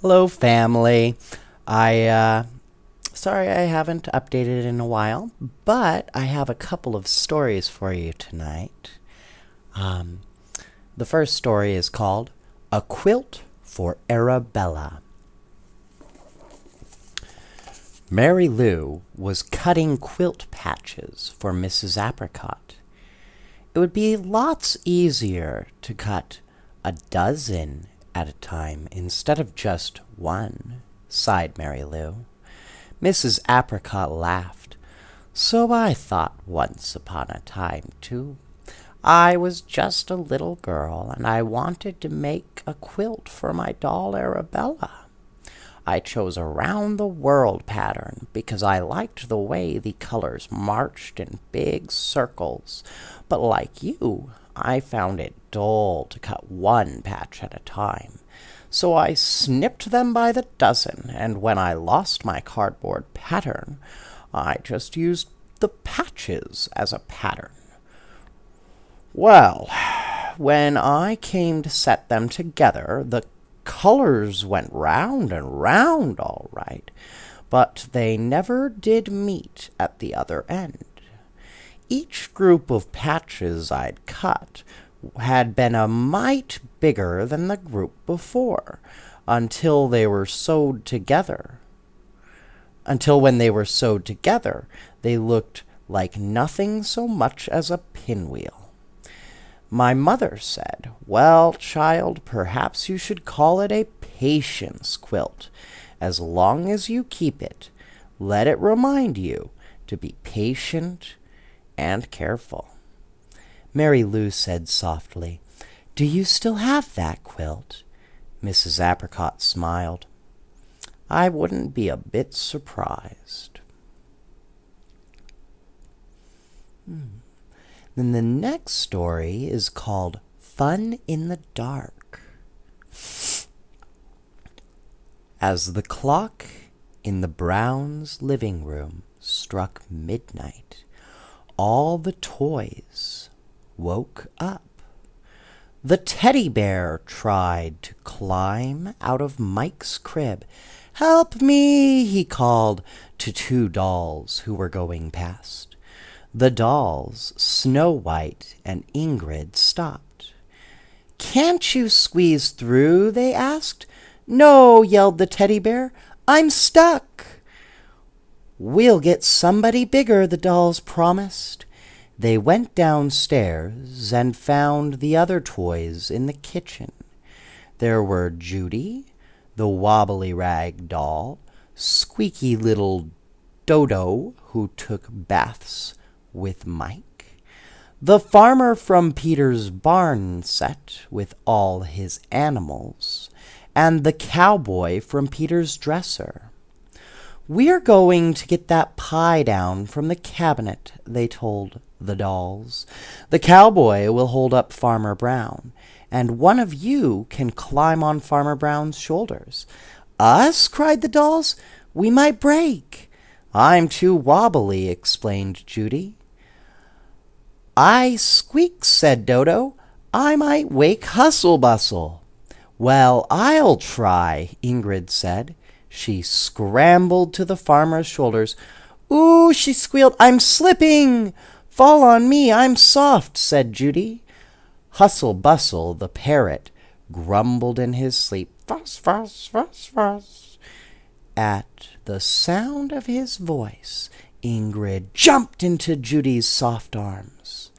Hello, family. I sorry I haven't updated in a while, but I have a couple of stories for you tonight. Um, the first story is called A Quilt for Arabella. Mary Lou was cutting quilt patches for Mrs. Apricot. It would be lots easier to cut a dozen at a time instead of just one, sighed Mary Lou. Mrs. Apricot laughed. So I thought once upon a time, too. I was just a little girl, and I wanted to make a quilt for my doll Arabella. I chose a round-the-world pattern because I liked the way the colors marched in big circles. But like you, I found it dull to cut one patch at a time. So I snipped them by the dozen, and when I lost my cardboard pattern, I just used the patches as a pattern. Well, when I came to set them together, the colors went round and round all right, but they never did meet at the other end. Each group of patches I'd cut had been a mite bigger than the group before, until they were sewed together. Until when they were sewed together, they looked like nothing so much as a pinwheel. My mother said, "Well, child, perhaps you should call it a patience quilt. As long as you keep it, let it remind you to be patient and careful." Mary Lou said softly, "Do you still have that quilt?" Mrs. Apricot smiled. "I wouldn't be a bit surprised." Then the next story is called Fun in the Dark. As the clock in the Browns' living room struck midnight, all the toys woke up. The teddy bear tried to climb out of Mike's crib. "Help me!" he called to two dolls who were going past. The dolls, Snow White and Ingrid, stopped. "Can't you squeeze through?" they asked. "No," yelled the teddy bear. "I'm stuck." "We'll get somebody bigger," the dolls promised. They went downstairs and found the other toys in the kitchen. There were Judy, the wobbly rag doll, squeaky little Dodo, who took baths with Mike, the farmer from Peter's barn set with all his animals, and the cowboy from Peter's dresser. "We're going to get that pie down from the cabinet," they told the dolls. "The cowboy will hold up Farmer Brown, and one of you can climb on Farmer Brown's shoulders." "Us?" cried the dolls. "We might break." "I'm too wobbly," explained Judy. "I squeak," said Dodo. "I might wake Hustle Bustle." "Well, I'll try," Ingrid said. She scrambled to the farmer's shoulders. "Ooh," she squealed, "I'm slipping." "Fall on me, I'm soft," said Judy. Hustle Bustle, the parrot, grumbled in his sleep. "Fuss, fuss, fuss, fuss." At the sound of his voice, Ingrid jumped into Judy's soft arms.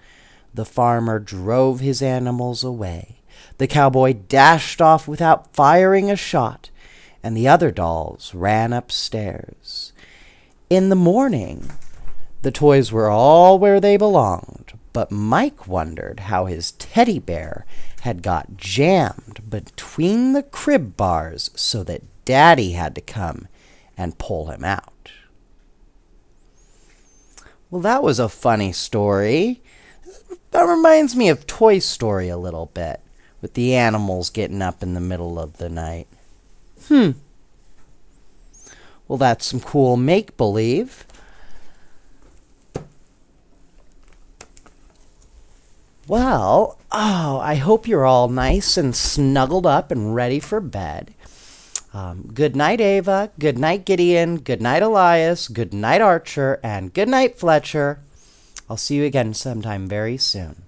The farmer drove his animals away. The cowboy dashed off without firing a shot, and the other dolls ran upstairs. In the morning, the toys were all where they belonged, but Mike wondered how his teddy bear had got jammed between the crib bars so that Daddy had to come and pull him out. Well, that was a funny story. That reminds me of Toy Story a little bit, with the animals getting up in the middle of the night. Well, that's some cool make-believe. Well, I hope you're all nice and snuggled up and ready for bed. Good night, Ava. Good night, Gideon. Good night, Elias. Good night, Archer. And good night, Fletcher. I'll see you again sometime very soon.